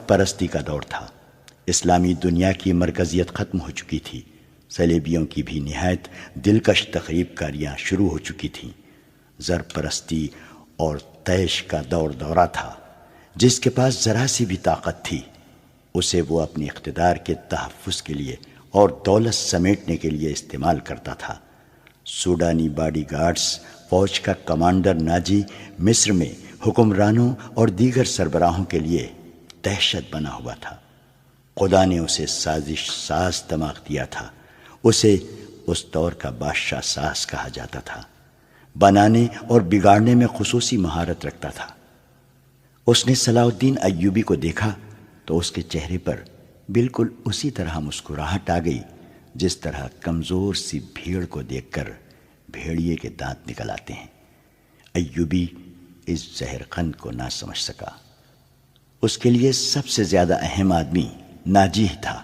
پرستی کا دور تھا۔ اسلامی دنیا کی مرکزیت ختم ہو چکی تھی۔ صلیبیوں کی بھی نہایت دلکش تخریب کاریاں شروع ہو چکی تھیں۔ زر پرستی اور طیش کا دور دورہ تھا۔ جس کے پاس ذرا سی بھی طاقت تھی اسے وہ اپنی اقتدار کے تحفظ کے لیے اور دولت سمیٹنے کے لیے استعمال کرتا تھا۔ سوڈانی باڈی گارڈز فوج کا کمانڈر ناجی مصر میں حکمرانوں اور دیگر سربراہوں کے لیے دہشت بنا ہوا تھا۔ خدا نے اسے سازش ساز دماغ دیا تھا۔ اسے اس دور کا بادشاہ ساز کہا جاتا تھا۔ بنانے اور بگاڑنے میں خصوصی مہارت رکھتا تھا۔ اس نے صلاح الدین ایوبی کو دیکھا تو اس کے چہرے پر بالکل اسی طرح مسکراہٹ آ گئی جس طرح کمزور سی بھیڑ کو دیکھ کر بھیڑیے کے دانت نکل آتے ہیں۔ ایوبی اس زہر خند کو نہ سمجھ سکا۔ اس کے لیے سب سے زیادہ اہم آدمی ناجی تھا،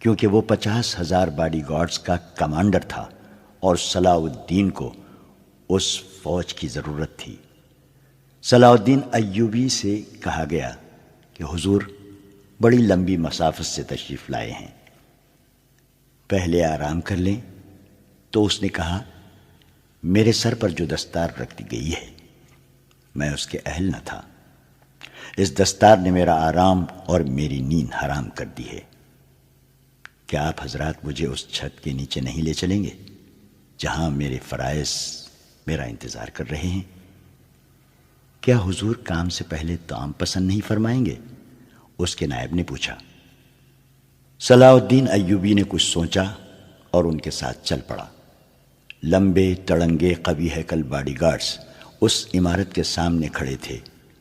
کیونکہ وہ 50,000 باڈی گارڈز کا کمانڈر تھا اور صلاح الدین کو اس فوج کی ضرورت تھی۔ صلاح الدین ایوبی سے کہا گیا کہ حضور بڑی لمبی مسافت سے تشریف لائے ہیں، پہلے آرام کر لیں۔ تو اس نے کہا، میرے سر پر جو دستار رکھ دی گئی ہے میں اس کے اہل نہ تھا۔ اس دستار نے میرا آرام اور میری نیند حرام کر دی ہے۔ کیا آپ حضرات مجھے اس چھت کے نیچے نہیں لے چلیں گے جہاں میرے فرائض میرا انتظار کر رہے ہیں؟ کیا حضور کام سے پہلے طعام پسند نہیں فرمائیں گے؟ اس کے نائب نے پوچھا۔ صلاح الدین ایوبی نے کچھ سوچا اور ان کے ساتھ چل پڑا۔ لمبے تڑنگے قوی ہیکل باڈی گارڈز اس عمارت کے سامنے کھڑے تھے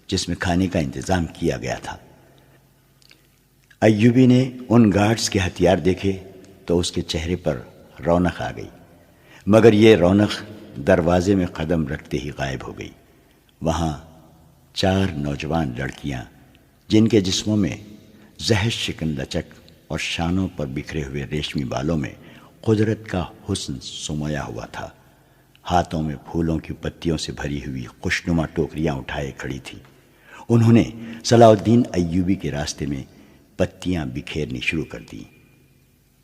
جس میں کھانے کا انتظام کیا گیا تھا۔ ایوبی نے ان گارڈز کے ہتھیار دیکھے تو اس کے چہرے پر رونق آ گئی، مگر یہ رونق دروازے میں قدم رکھتے ہی غائب ہو گئی۔ وہاں 4 نوجوان لڑکیاں جن کے جسموں میں زہر شکن لچک اور شانوں پر بکھرے ہوئے ریشمی بالوں میں قدرت کا حسن سمویا ہوا تھا، ہاتھوں میں پھولوں کی پتیوں سے بھری ہوئی خوشنما ٹوکریاں اٹھائے کھڑی تھی۔ انہوں نے صلاح الدین ایوبی کے راستے میں پتیاں بکھیرنی شروع کر دیں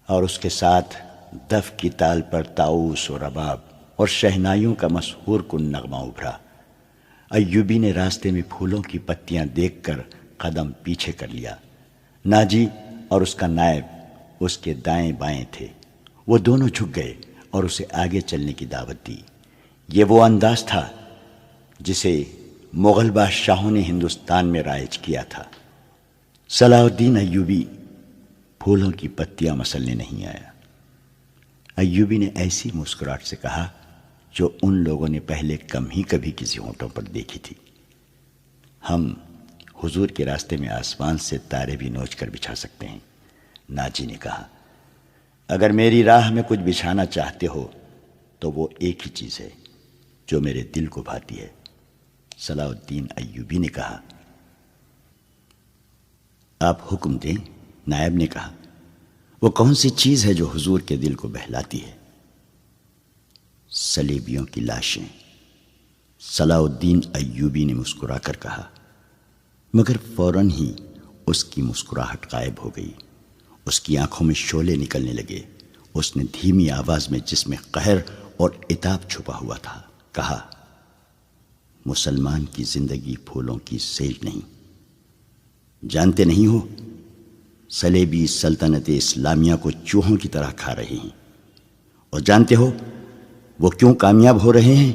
اور اس کے ساتھ دف کی تال پر طاؤس و رباب اور شہنائیوں کا مسحور کن نغمہ ابھرا۔ ایوبی نے راستے میں پھولوں کی پتیاں دیکھ کر قدم پیچھے کر لیا۔ ناجی اور اس کا نائب اس کے دائیں بائیں تھے۔ وہ دونوں جھک گئے اور اسے آگے چلنے کی دعوت دی۔ یہ وہ انداز تھا جسے مغل بادشاہوں نے ہندوستان میں رائج کیا تھا۔ صلاح الدین ایوبی پھولوں کی پتیاں مسلنے نہیں آیا۔ ایوبی نے ایسی مسکراہٹ سے کہا جو ان لوگوں نے پہلے کم ہی کبھی کسی ہونٹوں پر دیکھی تھی۔ ہم حضور کے راستے میں آسمان سے تارے بھی نوچ کر بچھا سکتے ہیں۔ ناجی نے کہا، اگر میری راہ میں کچھ بچھانا چاہتے ہو تو وہ ایک ہی چیز ہے جو میرے دل کو بھاتی ہے۔ صلاح الدین ایوبی نے کہا، آپ حکم دیں۔ نائب نے کہا، وہ کون سی چیز ہے جو حضور کے دل کو بہلاتی ہے؟ صلیبیوں کی لاشیں۔ صلاح الدین ایوبی نے مسکرا کر کہا، مگر فوراً ہی اس کی مسکراہٹ غائب ہو گئی۔ اس کی آنکھوں میں شعلے نکلنے لگے۔ اس نے دھیمی آواز میں جس میں قہر اور عتاب چھپا ہوا تھا کہا، مسلمان کی زندگی پھولوں کی سیج نہیں۔ جانتے نہیں ہو صلیبی سلطنت اسلامیہ کو چوہوں کی طرح کھا رہے ہیں، اور جانتے ہو وہ کیوں کامیاب ہو رہے ہیں؟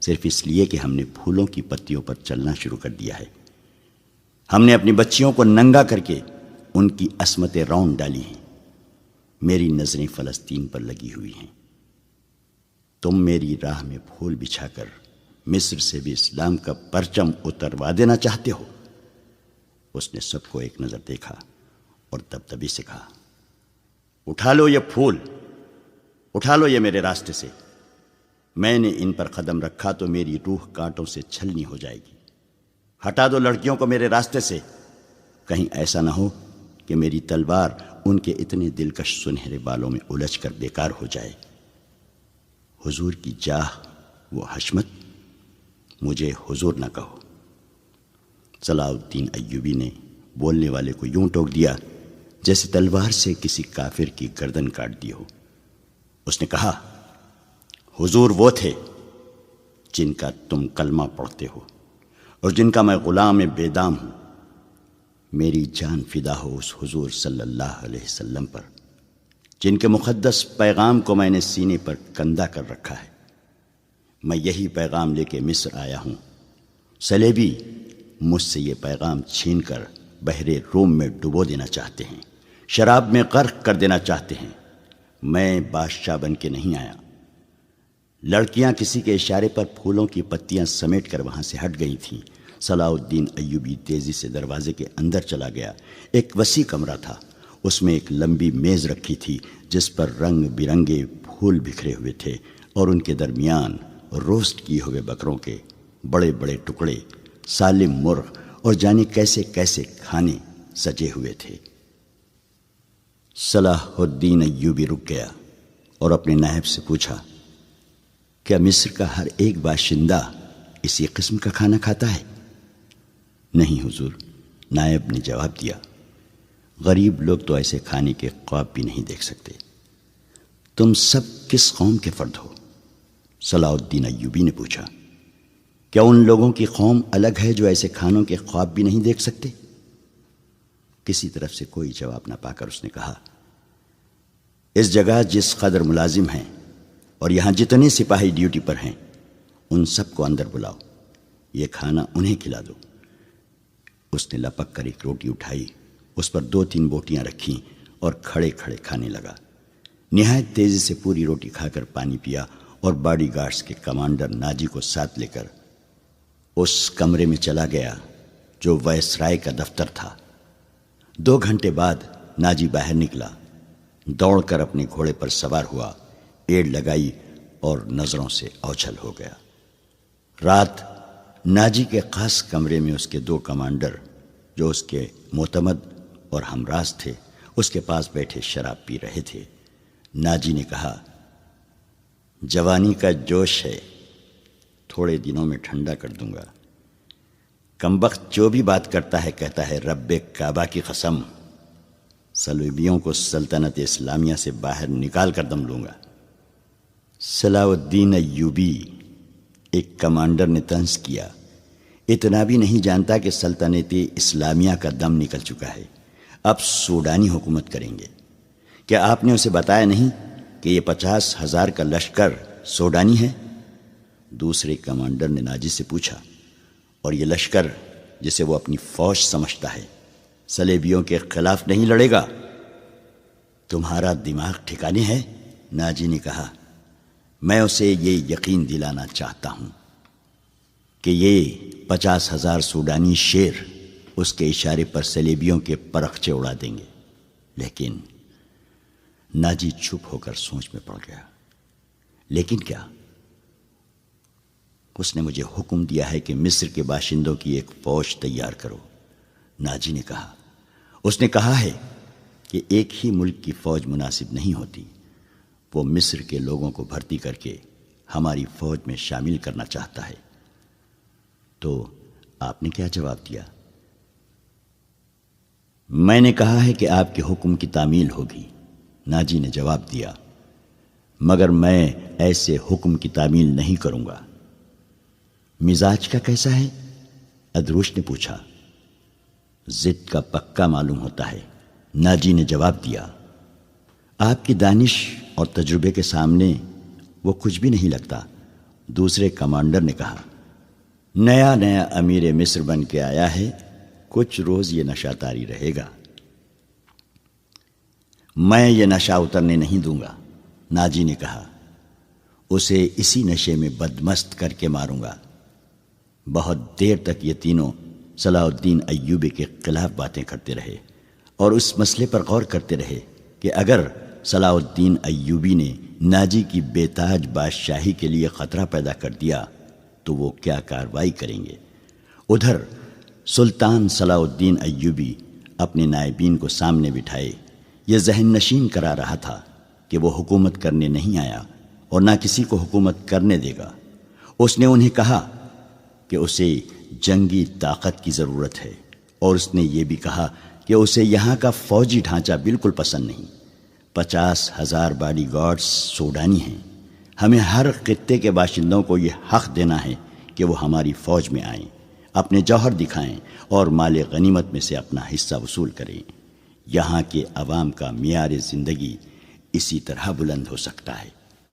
صرف اس لیے کہ ہم نے پھولوں کی پتیوں پر چلنا شروع کر دیا ہے۔ ہم نے اپنی بچیوں کو ننگا کر کے ان کی عصمتیں رون ڈالی ہیں۔ میری نظریں فلسطین پر لگی ہوئی ہیں۔ تم میری راہ میں پھول بچھا کر مصر سے بھی اسلام کا پرچم اتروا دینا چاہتے ہو؟ اس نے سب کو ایک نظر دیکھا اور دبدبے سے کہا، اٹھا لو یہ پھول، اٹھا لو یہ میرے راستے سے۔ میں نے ان پر قدم رکھا تو میری روح کانٹوں سے چھلنی ہو جائے گی۔ ہٹا دو لڑکیوں کو میرے راستے سے، کہیں ایسا نہ ہو کہ میری تلوار ان کے اتنے دلکش سنہرے بالوں میں الجھ کر بیکار ہو جائے۔ حضور کی جاہ وہ حشمت، مجھے حضور نہ کہو۔ صلاح الدین ایوبی نے بولنے والے کو یوں ٹوک دیا جیسے تلوار سے کسی کافر کی گردن کاٹ دی ہو۔ اس نے کہا، حضور وہ تھے جن کا تم کلمہ پڑھتے ہو اور جن کا میں غلام بے دام ہوں۔ میری جان فدا ہو اس حضور صلی اللہ علیہ وسلم پر جن کے مقدس پیغام کو میں نے سینے پر کندہ کر رکھا ہے۔ میں یہی پیغام لے کے مصر آیا ہوں۔ صلیبی مجھ سے یہ پیغام چھین کر بحر روم میں ڈبو دینا چاہتے ہیں، شراب میں غرق کر دینا چاہتے ہیں۔ میں بادشاہ بن کے نہیں آیا۔ لڑکیاں کسی کے اشارے پر پھولوں کی پتیاں سمیٹ کر وہاں سے ہٹ گئی تھیں۔ صلاح الدین ایوبی تیزی سے دروازے کے اندر چلا گیا۔ ایک وسیع کمرہ تھا، اس میں ایک لمبی میز رکھی تھی جس پر رنگ برنگے پھول بکھرے ہوئے تھے اور ان کے درمیان روسٹ کیے ہوئے بکروں کے بڑے بڑے ٹکڑے، سالم مرغ اور جانے کیسے کیسے کھانے سجے ہوئے تھے۔ صلاح الدین ایوبی رک گیا اور اپنے نائب سے پوچھا، کیا مصر کا ہر ایک باشندہ اسی قسم کا کھانا کھاتا ہے؟ نہیں حضور، نائب نے جواب دیا، غریب لوگ تو ایسے کھانے کے خواب بھی نہیں دیکھ سکتے۔ تم سب کس قوم کے فرد ہو؟ صلاح الدین ایوبی نے پوچھا۔ کیا ان لوگوں کی قوم الگ ہے جو ایسے کھانوں کے خواب بھی نہیں دیکھ سکتے؟ کسی طرف سے کوئی جواب نہ پا کر اس نے کہا، اس جگہ جس قدر ملازم ہیں اور یہاں جتنے سپاہی ڈیوٹی پر ہیں ان سب کو اندر بلاؤ، یہ کھانا انہیں کھلا دو۔ اس نے لپک کر ایک روٹی اٹھائی، اس پر 2-3 بوٹیاں رکھیں اور کھڑے کھڑے کھانے لگا۔ نہایت تیزی سے پوری روٹی کھا کر پانی پیا اور باڈی گارڈز کے کمانڈر ناجی کو ساتھ لے کر اس کمرے میں چلا گیا جو وائسرائے کا دفتر تھا۔ 2 گھنٹے بعد ناجی باہر نکلا، دوڑ کر اپنے گھوڑے پر سوار ہوا، ایڑ لگائی اور نظروں سے اوجھل ہو گیا۔ رات ناجی کے خاص کمرے میں اس کے 2 کمانڈر جو اس کے معتمد اور ہمراز تھے اس کے پاس بیٹھے شراب پی رہے تھے۔ ناجی نے کہا، جوانی کا جوش ہے، تھوڑے دنوں میں ٹھنڈا کر دوں گا۔ کمبخت جو بھی بات کرتا ہے کہتا ہے رب کعبہ کی قسم، صلیبیوں کو سلطنت اسلامیہ سے باہر نکال کر دم لوں گا۔ صلاح الدین ایوبی، ایک کمانڈر نے طنز کیا، اتنا بھی نہیں جانتا کہ سلطنت اسلامیہ کا دم نکل چکا ہے، اب سوڈانی حکومت کریں گے۔ کیا آپ نے اسے بتایا نہیں کہ یہ 50,000 کا لشکر سوڈانی ہے؟ دوسرے کمانڈر نے ناجی سے پوچھا، اور یہ لشکر جسے وہ اپنی فوج سمجھتا ہے صلیبیوں کے خلاف نہیں لڑے گا؟ تمہارا دماغ ٹھکانے ہے؟ ناجی نے کہا، میں اسے یہ یقین دلانا چاہتا ہوں کہ یہ 50,000 سوڈانی شیر اس کے اشارے پر صلیبیوں کے پرخچے اڑا دیں گے۔ لیکن ناجی چپ ہو کر سوچ میں پڑ گیا۔ لیکن کیا؟ اس نے مجھے حکم دیا ہے کہ مصر کے باشندوں کی ایک فوج تیار کرو۔ ناجی نے کہا، اس نے کہا ہے کہ ایک ہی ملک کی فوج مناسب نہیں ہوتی، وہ مصر کے لوگوں کو بھرتی کر کے ہماری فوج میں شامل کرنا چاہتا ہے۔ تو آپ نے کیا جواب دیا؟ میں نے کہا ہے کہ آپ کے حکم کی تعمیل ہوگی۔ ناجی نے جواب دیا، مگر میں ایسے حکم کی تعمیل نہیں کروں گا۔ مزاج کا کیسا ہے؟ ادروش نے پوچھا۔ ضد کا پکا معلوم ہوتا ہے، ناجی نے جواب دیا۔ آپ کی دانش اور تجربے کے سامنے وہ کچھ بھی نہیں لگتا۔ دوسرے کمانڈر نے کہا، نیا نیا امیر مصر بن کے آیا ہے، کچھ روز یہ نشہ طاری رہے گا۔ میں یہ نشہ اترنے نہیں دوں گا، ناجی نے کہا۔ اسے اسی نشے میں بدمست کر کے ماروں گا۔ بہت دیر تک یہ تینوں صلاح الدین ایوبی کے خلاف باتیں کرتے رہے اور اس مسئلے پر غور کرتے رہے کہ اگر صلاح الدین ایوبی نے ناجی کی بے تاج بادشاہی کے لیے خطرہ پیدا کر دیا تو وہ کیا کارروائی کریں گے۔ ادھر سلطان صلاح الدین ایوبی اپنے نائبین کو سامنے بٹھائے یہ ذہن نشین کرا رہا تھا کہ وہ حکومت کرنے نہیں آیا اور نہ کسی کو حکومت کرنے دے گا۔ اس نے انہیں کہا کہ اسے جنگی طاقت کی ضرورت ہے اور اس نے یہ بھی کہا کہ اسے یہاں کا فوجی ڈھانچہ بالکل پسند نہیں۔ 50,000 باڈی گارڈز سوڈانی ہیں۔ ہمیں ہر خطے کے باشندوں کو یہ حق دینا ہے کہ وہ ہماری فوج میں آئیں، اپنے جوہر دکھائیں اور مال غنیمت میں سے اپنا حصہ وصول کریں۔ یہاں کے عوام کا معیار زندگی اسی طرح بلند ہو سکتا ہے۔